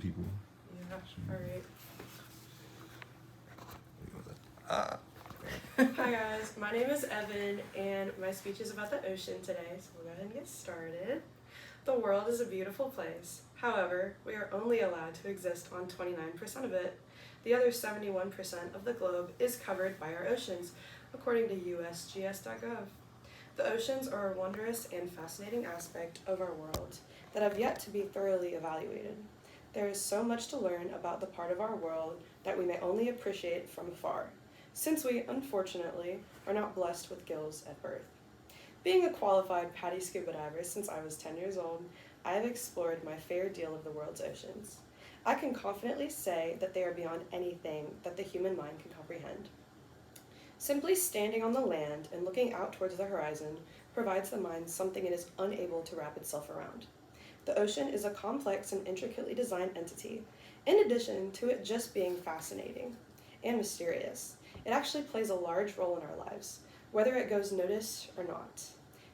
People. Yeah, Ah. alright. Hi guys, my name is Evan and my speech is about the ocean today, so we'll go ahead and get started. The world is a beautiful place. However, we are only allowed to exist on 29% of it. The other 71% of the globe is covered by our oceans, according to usgs.gov. The oceans are a wondrous and fascinating aspect of our world that have yet to be thoroughly evaluated. There is so much to learn about the part of our world that we may only appreciate from afar, since we, unfortunately, are not blessed with gills at birth. Being a qualified PADI scuba diver since I was 10 years old, I have explored my fair deal of the world's oceans. I can confidently say that they are beyond anything that the human mind can comprehend. Simply standing on the land and looking out towards the horizon provides the mind something it is unable to wrap itself around. The ocean is a complex and intricately designed entity. In addition to it just being fascinating and mysterious, it actually plays a large role in our lives, whether it goes noticed or not.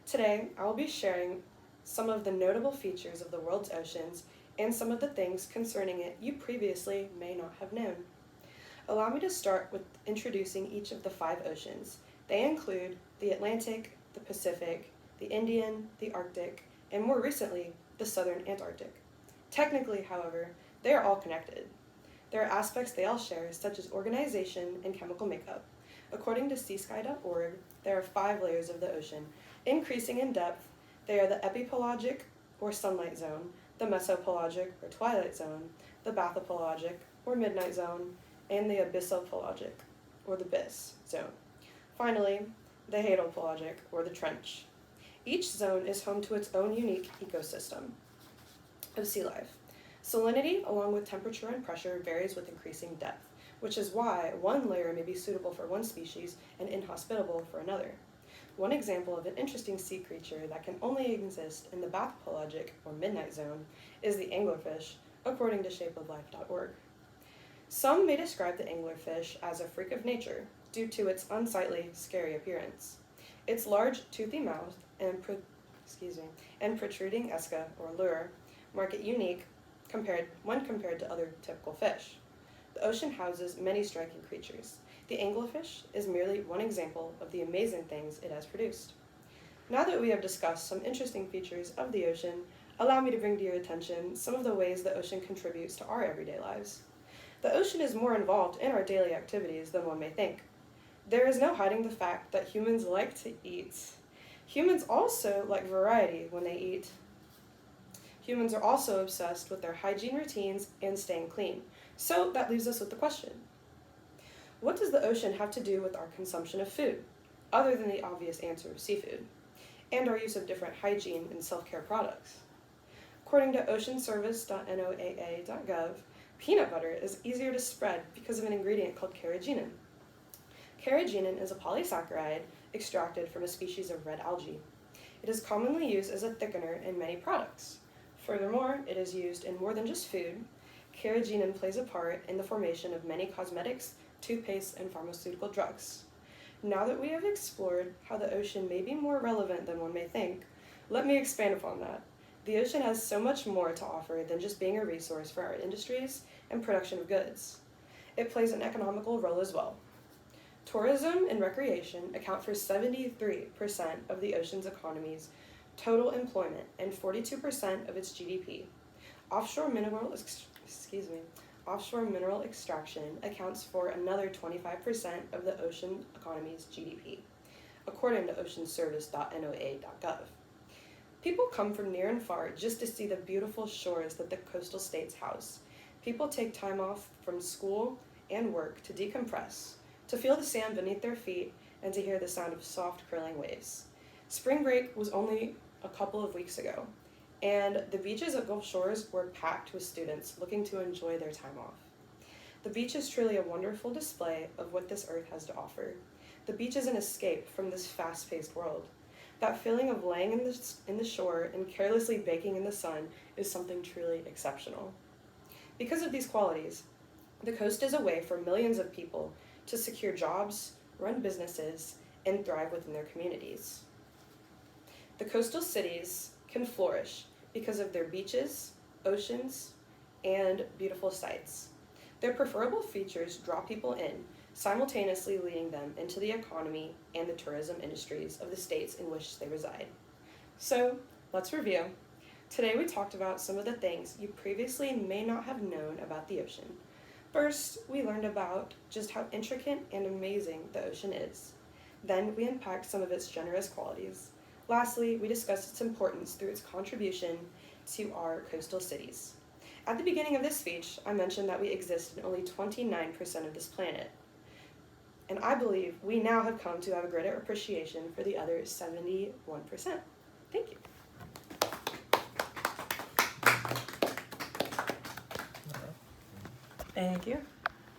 Today, I will be sharing some of the notable features of the world's oceans and some of the things concerning it you previously may not have known. Allow me to start with introducing each of the 5 oceans. They include the Atlantic, the Pacific, the Indian, the Arctic, and more recently, the Southern Antarctic. Technically, however, they are all connected. There are aspects they all share, such as organization and chemical makeup. According to seasky.org, there are 5 layers of the ocean. Increasing in depth, they are the epipelagic, or sunlight zone, the mesopelagic, or twilight zone, the bathopelagic, or midnight zone, and the abyssopelagic, or the abyss zone. Finally, the hadopelagic, or the trench. Each zone is home to its own unique ecosystem of sea life. Salinity, along with temperature and pressure, varies with increasing depth, which is why one layer may be suitable for one species and inhospitable for another. One example of an interesting sea creature that can only exist in the bathypelagic, or midnight zone, is the anglerfish, according to shapeoflife.org. Some may describe the anglerfish as a freak of nature due to its unsightly, scary appearance. Its large, toothy mouth and protruding esca, or lure, mark it unique when compared to other typical fish. The ocean houses many striking creatures. The anglerfish is merely one example of the amazing things it has produced. Now that we have discussed some interesting features of the ocean, allow me to bring to your attention some of the ways the ocean contributes to our everyday lives. The ocean is more involved in our daily activities than one may think. There is no hiding the fact that humans like to eat. Humans also like variety when they eat. Humans are also obsessed with their hygiene routines and staying clean. So that leaves us with the question: what does the ocean have to do with our consumption of food, other than the obvious answer of seafood, and our use of different hygiene and self-care products? According to oceanservice.noaa.gov, peanut butter is easier to spread because of an ingredient called carrageenan. Carrageenan is a polysaccharide extracted from a species of red algae. It is commonly used as a thickener in many products. Furthermore, it is used in more than just food. Carrageenan plays a part in the formation of many cosmetics, toothpaste, and pharmaceutical drugs. Now that we have explored how the ocean may be more relevant than one may think, let me expand upon that. The ocean has so much more to offer than just being a resource for our industries and production of goods. It plays an economical role as well. Tourism and recreation account for 73% of the ocean's economy's total employment and 42% of its GDP. Offshore mineral extraction accounts for another 25% of the ocean economy's GDP, according to oceanservice.noaa.gov. People come from near and far just to see the beautiful shores that the coastal states house. People take time off from school and work to decompress, to feel the sand beneath their feet, and to hear the sound of soft curling waves. Spring break was only a couple of weeks ago, and the beaches at Gulf Shores were packed with students looking to enjoy their time off. The beach is truly a wonderful display of what this earth has to offer. The beach is an escape from this fast-paced world. That feeling of laying in the shore and carelessly baking in the sun is something truly exceptional. Because of these qualities, the coast is a way for millions of people to secure jobs, run businesses, and thrive within their communities. The coastal cities can flourish because of their beaches, oceans, and beautiful sights. Their preferable features draw people in, simultaneously leading them into the economy and the tourism industries of the states in which they reside. So, let's review. Today we talked about some of the things you previously may not have known about the ocean. First, we learned about just how intricate and amazing the ocean is. Then we unpacked some of its generous qualities. Lastly, we discussed its importance through its contribution to our coastal cities. At the beginning of this speech, I mentioned that we exist in only 29% of this planet. And I believe we now have come to have a greater appreciation for the other 71%. Thank you. Thank you.